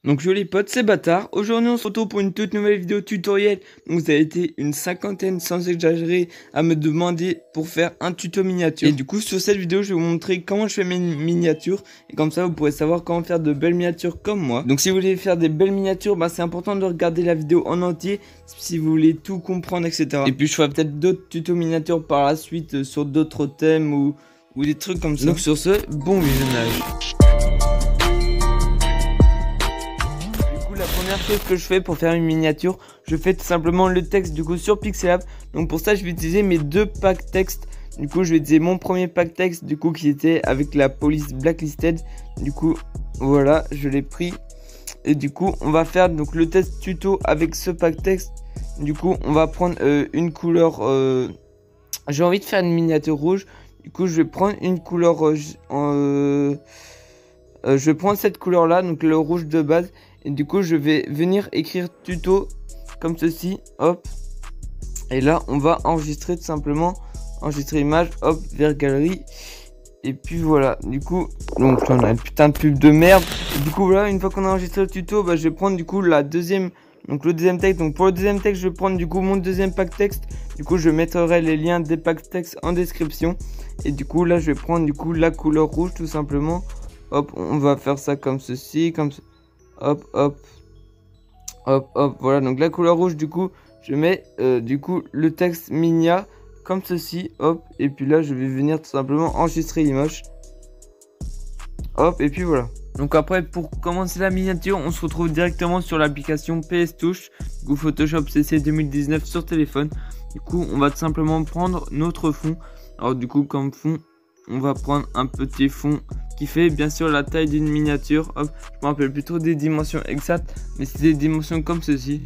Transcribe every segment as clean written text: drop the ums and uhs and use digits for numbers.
Donc yo les potes, c'est Bâtard. Aujourd'hui on se retrouve pour une toute nouvelle vidéo tutoriel. Donc vous avez été une cinquantaine sans exagérer à me demander pour faire un tuto miniature. Et du coup sur cette vidéo je vais vous montrer comment je fais mes miniatures. Et comme ça vous pourrez savoir comment faire de belles miniatures comme moi. Donc si vous voulez faire des belles miniatures, bah, c'est important de regarder la vidéo en entier. Si vous voulez tout comprendre, etc. Et puis je ferai peut-être d'autres tutos miniatures par la suite sur d'autres thèmes ou des trucs comme ça. Donc sur ce, bon visionnage. La première chose que je fais pour faire une miniature, je fais tout simplement le texte du coup sur Pixelab. Donc pour ça je vais utiliser mes deux packs texte. Du coup je vais utiliser mon premier pack texte du coup qui était avec la police blacklisted. Du coup voilà, je l'ai pris. Et du coup on va faire donc le test tuto avec ce pack texte. Du coup on va prendre une couleur, j'ai envie de faire une miniature rouge. Du coup je vais prendre une couleur, je vais prendre cette couleur là, donc le rouge de base. Et du coup je vais venir écrire tuto comme ceci, hop. Et là on va enregistrer tout simplement, enregistrer image, hop, vers galerie. Et puis voilà, du coup, donc on a une putain de pub de merde. Et du coup voilà, une fois qu'on a enregistré le tuto, bah, je vais prendre du coup le deuxième texte. Donc pour le deuxième texte, je vais prendre du coup mon deuxième pack texte. Du coup je mettrai les liens des packs texte en description. Et du coup là je vais prendre du coup la couleur rouge tout simplement. Hop, on va faire ça comme ceci, comme ça. Hop, hop, hop, hop, voilà, donc la couleur rouge, du coup, je mets du coup le texte Minia comme ceci, hop, et puis là, je vais venir tout simplement enregistrer l'image, hop, et puis voilà. Donc après, pour commencer la miniature, on se retrouve directement sur l'application PS Touch, du coup Photoshop CC 2019 sur téléphone. Du coup, on va tout simplement prendre notre fond. Alors du coup, comme fond, on va prendre un petit fond qui fait bien sûr la taille d'une miniature. Hop, je me rappelle plutôt des dimensions exactes, mais c'est des dimensions comme ceci.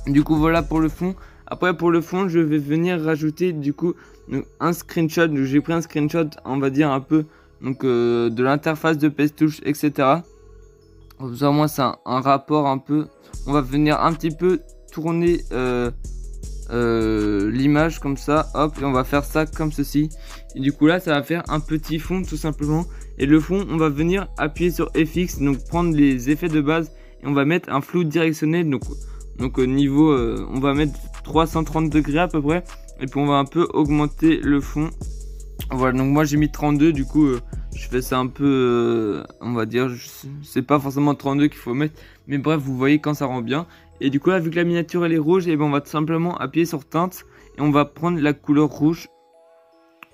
Du coup voilà pour le fond. Après pour le fond je vais venir rajouter du coup un screenshot. J'ai pris un screenshot, on va dire un peu donc de l'interface de PS Touch, etc. Comme ça au moins c'est un rapport un peu. On va venir un petit peu tourner l'image comme ça, hop, et on va faire ça comme ceci. Et du coup là ça va faire un petit fond tout simplement. Et le fond on va venir appuyer sur FX, donc prendre les effets de base et on va mettre un flou directionnel. Donc au niveau on va mettre 330 degrés à peu près. Et puis on va un peu augmenter le fond. Voilà, donc moi j'ai mis 32, du coup je fais ça un peu on va dire, c'est pas forcément 32 qu'il faut mettre, mais bref vous voyez quand ça rend bien. Et du coup là vu que la miniature elle est rouge, et ben on va tout simplement appuyer sur teinte et on va prendre la couleur rouge.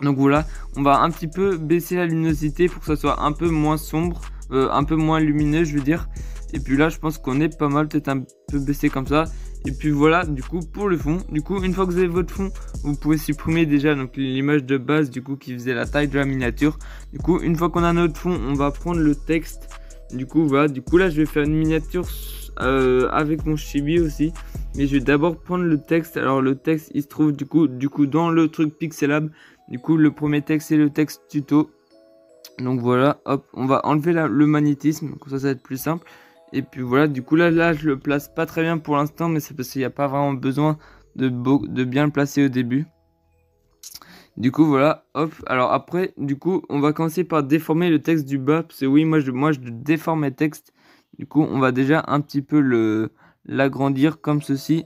Donc voilà, on va un petit peu baisser la luminosité pour que ça soit un peu moins sombre, un peu moins lumineux je veux dire. Et puis là je pense qu'on est pas mal, peut-être un peu baissé comme ça. Et puis voilà, du coup pour le fond, du coup une fois que vous avez votre fond, vous pouvez supprimer déjà donc l'image de base du coup qui faisait la taille de la miniature. Du coup une fois qu'on a notre fond, on va prendre le texte. Du coup voilà, du coup là je vais faire une miniature avec mon chibi aussi, mais je vais d'abord prendre le texte. Alors le texte il se trouve du coup dans le truc Pixelab. Du coup le premier texte c'est le texte tuto. Donc voilà, hop, on va enlever le magnétisme, comme ça va être plus simple. Et puis voilà, du coup là je le place pas très bien pour l'instant, mais c'est parce qu'il n'y a pas vraiment besoin de bien le placer au début. Du coup voilà, hop, alors après du coup on va commencer par déformer le texte du bas, parce que oui moi je déforme mes textes. Du coup on va déjà un petit peu l'agrandir comme ceci.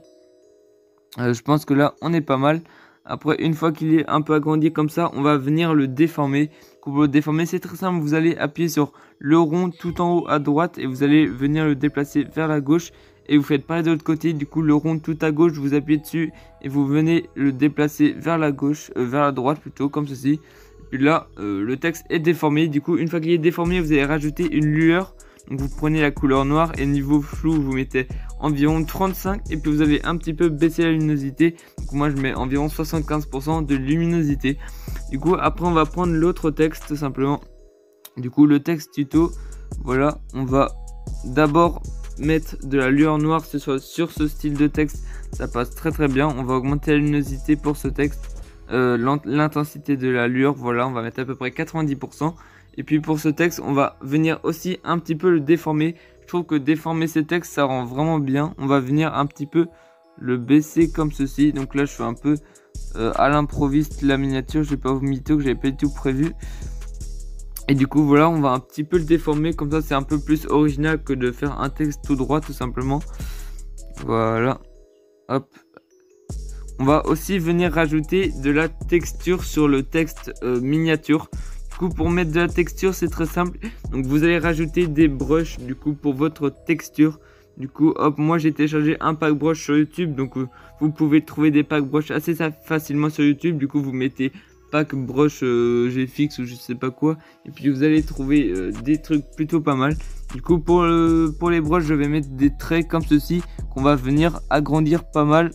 Je pense que là on est pas mal. Après une fois qu'il est un peu agrandi comme ça, on va venir le déformer. Pour le déformer c'est très simple, vous allez appuyer sur le rond tout en haut à droite et vous allez venir le déplacer vers la gauche. Et vous faites pareil de l'autre côté, du coup le rond tout à gauche, vous appuyez dessus et vous venez le déplacer vers la gauche, vers la droite plutôt, comme ceci. Et puis là le texte est déformé, du coup une fois qu'il est déformé vous allez rajouter une lueur. Donc vous prenez la couleur noire et niveau flou vous mettez environ 35 et puis vous avez un petit peu baissé la luminosité. Donc moi je mets environ 75% de luminosité. Du coup après on va prendre l'autre texte tout simplement. Du coup le texte tuto, voilà, on va d'abord mettre de la lueur noire sur ce style de texte, ça passe très très bien. On va augmenter la luminosité pour ce texte, l'intensité de la lueur, voilà, on va mettre à peu près 90%. Et puis pour ce texte, on va venir aussi un petit peu le déformer. Je trouve que déformer ces textes, ça rend vraiment bien. On va venir un petit peu le baisser comme ceci. Donc là, je fais un peu à l'improviste la miniature. Je vais pas vous mytho que j'avais pas du tout prévu. Et du coup voilà, on va un petit peu le déformer, comme ça c'est un peu plus original que de faire un texte tout droit tout simplement. Voilà, hop. On va aussi venir rajouter de la texture sur le texte miniature. Du coup pour mettre de la texture c'est très simple. Donc vous allez rajouter des brushes du coup pour votre texture. Du coup hop, moi j'ai téléchargé un pack brush sur YouTube. Donc vous pouvez trouver des packs brush assez facilement sur YouTube. Du coup vous mettez pack brush GFX ou je sais pas quoi. Et puis vous allez trouver des trucs plutôt pas mal. Du coup pour les brushes je vais mettre des traits comme ceci qu'on va venir agrandir pas mal.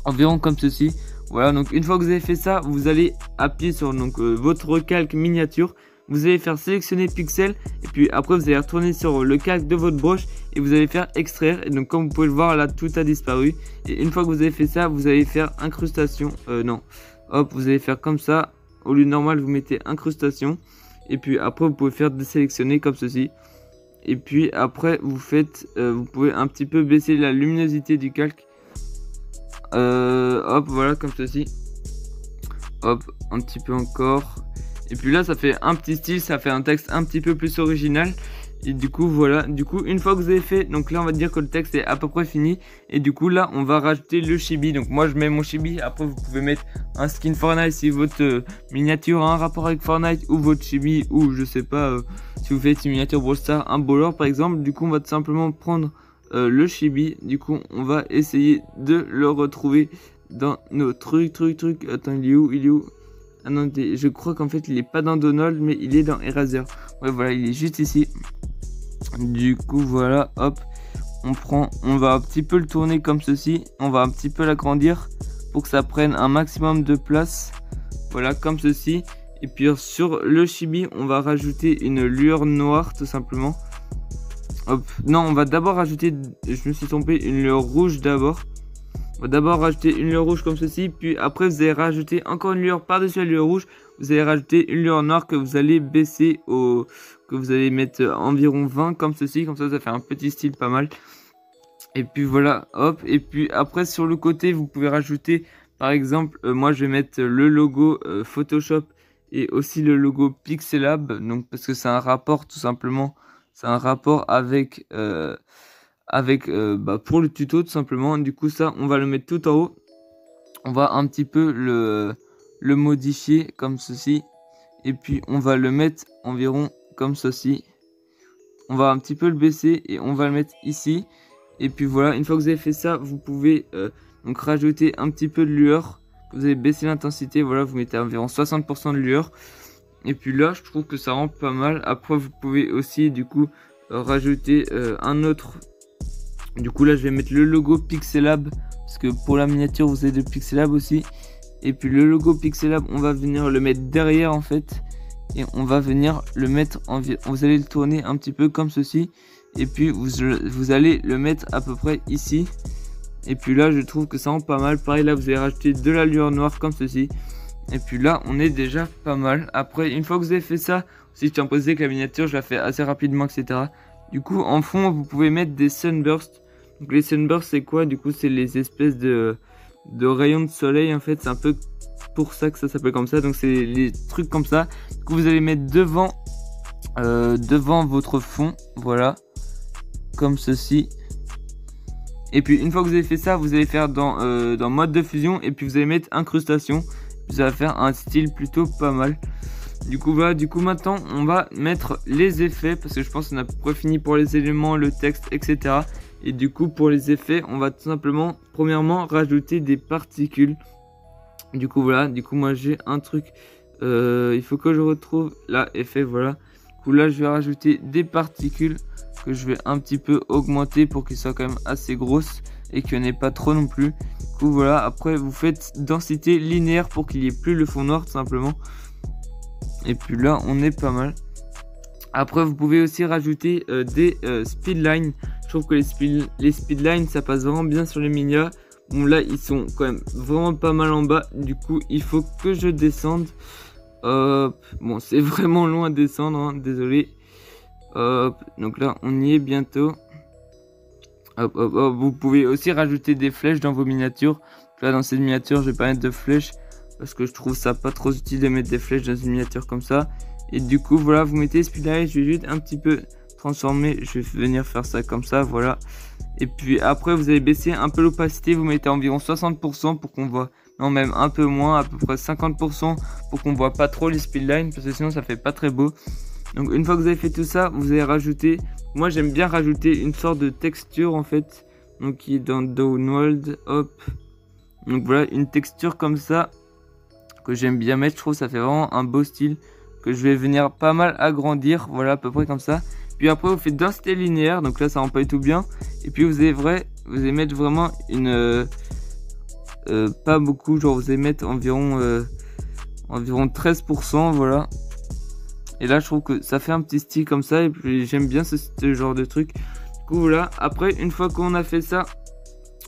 Environ comme ceci. Voilà, donc une fois que vous avez fait ça, vous allez appuyer sur votre calque miniature. Vous allez faire sélectionner pixel et puis après vous allez retourner sur le calque de votre brush et vous allez faire extraire. Et donc comme vous pouvez le voir là, tout a disparu. Et une fois que vous avez fait ça, vous allez faire incrustation. Non, hop, vous allez faire comme ça. Au lieu normal, vous mettez incrustation. Et puis après vous pouvez faire désélectionner comme ceci. Et puis après vous faites, vous pouvez un petit peu baisser la luminosité du calque. Hop, voilà, comme ceci. Hop, un petit peu encore. Et puis là, ça fait un petit style, ça fait un texte un petit peu plus original. Et du coup, voilà. Du coup, une fois que vous avez fait, donc là, on va dire que le texte est à peu près fini. Et du coup, là, on va rajouter le chibi. Donc moi, je mets mon chibi. Après, vous pouvez mettre un skin Fortnite si votre miniature a un rapport avec Fortnite ou votre chibi. Ou je sais pas, si vous faites une miniature Brawl Stars, un brawler par exemple. Du coup, on va tout simplement prendre le chibi. Du coup on va essayer de le retrouver dans nos trucs. Attends, il est où? Ah non, je crois qu'en fait il est pas dans Donald mais il est dans Eraser. Ouais voilà, il est juste ici. Du coup voilà, hop, on va un petit peu le tourner comme ceci. On va un petit peu l'agrandir pour que ça prenne un maximum de place. Voilà, comme ceci. Et puis sur le chibi on va rajouter une lueur noire tout simplement. Hop. Non, on va d'abord rajouter, je me suis trompé, une lueur rouge d'abord. On va d'abord rajouter une lueur rouge comme ceci, puis après vous allez rajouter encore une lueur par-dessus la lueur rouge. Vous allez rajouter une lueur noire que vous allez baisser que vous allez mettre environ 20 comme ceci, comme ça fait un petit style pas mal. Et puis voilà, hop, et puis après sur le côté vous pouvez rajouter, par exemple, moi je vais mettre le logo Photoshop et aussi le logo Pixelab, donc parce que c'est un rapport tout simplement. C'est un rapport avec, pour le tuto tout simplement. Du coup ça on va le mettre tout en haut. On va un petit peu le modifier comme ceci. Et puis on va le mettre environ comme ceci. On va un petit peu le baisser et on va le mettre ici. Et puis voilà, une fois que vous avez fait ça, vous pouvez donc rajouter un petit peu de lueur. Vous allez baisser l'intensité, voilà, vous mettez environ 60% de lueur. Et puis là je trouve que ça rend pas mal. Après vous pouvez aussi du coup rajouter un autre. Du coup là je vais mettre le logo Pixelab, parce que pour la miniature vous avez de Pixelab aussi. Et puis le logo Pixelab on va venir le mettre derrière en fait. Et on va venir le mettre vous allez le tourner un petit peu comme ceci. Et puis vous allez le mettre à peu près ici. Et puis là je trouve que ça rend pas mal. Pareil là vous allez rajouter de la lueur noire comme ceci. Et puis là on est déjà pas mal. Après une fois que vous avez fait ça, si je tiens à préciser que la miniature je la fais assez rapidement, etc. Du coup en fond vous pouvez mettre des sunbursts. Donc les sunbursts c'est quoi? Du coup c'est les espèces de rayons de soleil en fait. C'est un peu pour ça que ça s'appelle comme ça. Donc c'est les trucs comme ça. Du coup vous allez mettre devant votre fond. Voilà, comme ceci. Et puis une fois que vous avez fait ça, vous allez faire dans mode de fusion. Et puis vous allez mettre incrustation. Ça va faire un style plutôt pas mal. Du coup voilà, du coup maintenant on va mettre les effets, parce que je pense qu'on a à peu près fini pour les éléments, le texte, etc. Et du coup pour les effets on va tout simplement premièrement rajouter des particules. Du coup voilà, du coup moi j'ai un truc, il faut que je retrouve là, effet, voilà. Du coup là je vais rajouter des particules que je vais un petit peu augmenter pour qu'ils soient quand même assez grosses et qu'il n'y en ait pas trop non plus. Du coup voilà, après vous faites densité linéaire pour qu'il n'y ait plus le fond noir tout simplement. Et puis là on est pas mal. Après vous pouvez aussi rajouter des speedlines. Je trouve que les speedlines ça passe vraiment bien sur les minia. Bon là ils sont quand même vraiment pas mal en bas. Du coup il faut que je descende. Bon c'est vraiment loin à descendre, hein, désolé. Donc là on y est bientôt. Hop. Vous pouvez aussi rajouter des flèches dans vos miniatures. Là dans cette miniature je vais pas mettre de flèches, parce que je trouve ça pas trop utile de mettre des flèches dans une miniature comme ça. Et du coup voilà, vous mettez Speedline, je vais juste un petit peu transformer, je vais venir faire ça comme ça, voilà. Et puis après vous allez baisser un peu l'opacité, vous mettez environ 60% pour qu'on voit, non même un peu moins, à peu près 50% pour qu'on voit pas trop les speedlines, parce que sinon ça fait pas très beau. Donc une fois que vous avez fait tout ça, vous allez rajouter, moi j'aime bien rajouter une sorte de texture en fait, donc qui est dans Downward, hop. Donc voilà, une texture comme ça, que j'aime bien mettre, je trouve que ça fait vraiment un beau style, que je vais venir pas mal agrandir, voilà à peu près comme ça. Puis après vous faites densité linéaire, donc là ça rend pas du tout bien. Et puis vous allez mettre vraiment une... pas beaucoup, genre vous allez mettre environ 13%, voilà. Et là je trouve que ça fait un petit style comme ça, et puis j'aime bien ce genre de truc. Du coup voilà, après une fois qu'on a fait ça,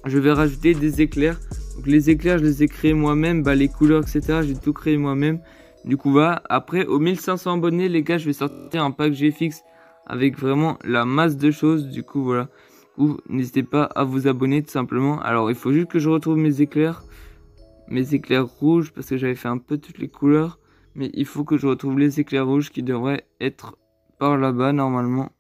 je vais rajouter des éclairs. Donc les éclairs je les ai créés moi-même, les couleurs etc, j'ai tout créé moi-même. Du coup voilà, après aux 1500 abonnés les gars, je vais sortir un pack GFX avec vraiment la masse de choses. Du coup voilà, n'hésitez pas à vous abonner tout simplement. Alors il faut juste que je retrouve mes éclairs rouges, parce que j'avais fait un peu toutes les couleurs. Mais il faut que je retrouve les éclairs rouges qui devraient être par là-bas normalement.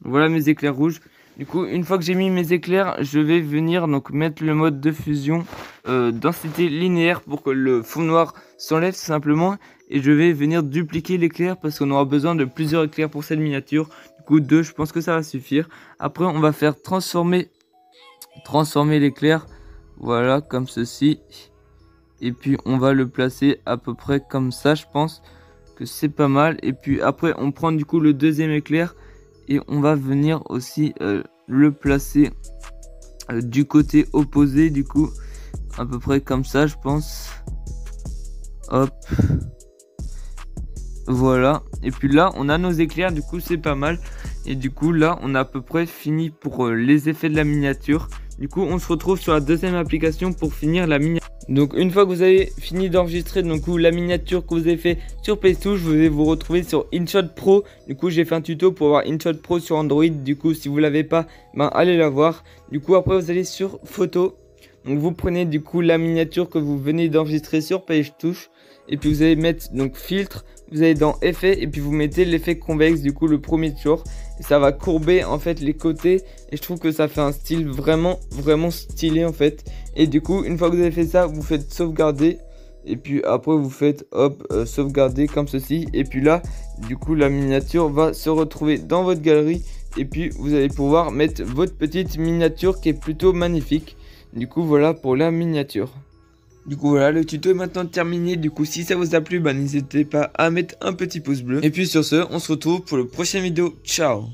Voilà mes éclairs rouges. Du coup, une fois que j'ai mis mes éclairs, je vais venir donc mettre le mode de fusion densité linéaire pour que le fond noir s'enlève tout simplement. Et je vais venir dupliquer l'éclair parce qu'on aura besoin de plusieurs éclairs pour cette miniature. Du coup, 2, je pense que ça va suffire. Après, on va faire transformer l'éclair. Voilà, comme ceci. Et puis, on va le placer à peu près comme ça, je pense que c'est pas mal. Et puis après, on prend du coup le deuxième éclair. Et on va venir aussi le placer du côté opposé, du coup, à peu près comme ça, je pense. Hop. Voilà. Et puis là, on a nos éclairs, du coup, c'est pas mal. Et du coup, là, on a à peu près fini pour les effets de la miniature. Du coup, on se retrouve sur la deuxième application pour finir la miniature. Donc une fois que vous avez fini d'enregistrer la miniature que vous avez fait sur PlayStation, vous allez vous retrouver sur InShot Pro. Du coup j'ai fait un tuto pour avoir InShot Pro sur Android. Du coup si vous l'avez pas, allez la voir. Du coup après vous allez sur photo. Donc vous prenez du coup la miniature que vous venez d'enregistrer sur PlayStation. Et puis vous allez mettre donc filtre, vous allez dans effet et puis vous mettez l'effet convexe, du coup le premier tour. Et ça va courber en fait les côtés et je trouve que ça fait un style vraiment stylé en fait. Et du coup une fois que vous avez fait ça, vous faites sauvegarder. Et puis après vous faites hop sauvegarder comme ceci. Et puis là du coup la miniature va se retrouver dans votre galerie. Et puis vous allez pouvoir mettre votre petite miniature qui est plutôt magnifique. Du coup voilà pour la miniature. Du coup voilà, le tuto est maintenant terminé. Du coup si ça vous a plu, n'hésitez pas à mettre un petit pouce bleu. Et puis sur ce, on se retrouve pour le prochain vidéo. Ciao.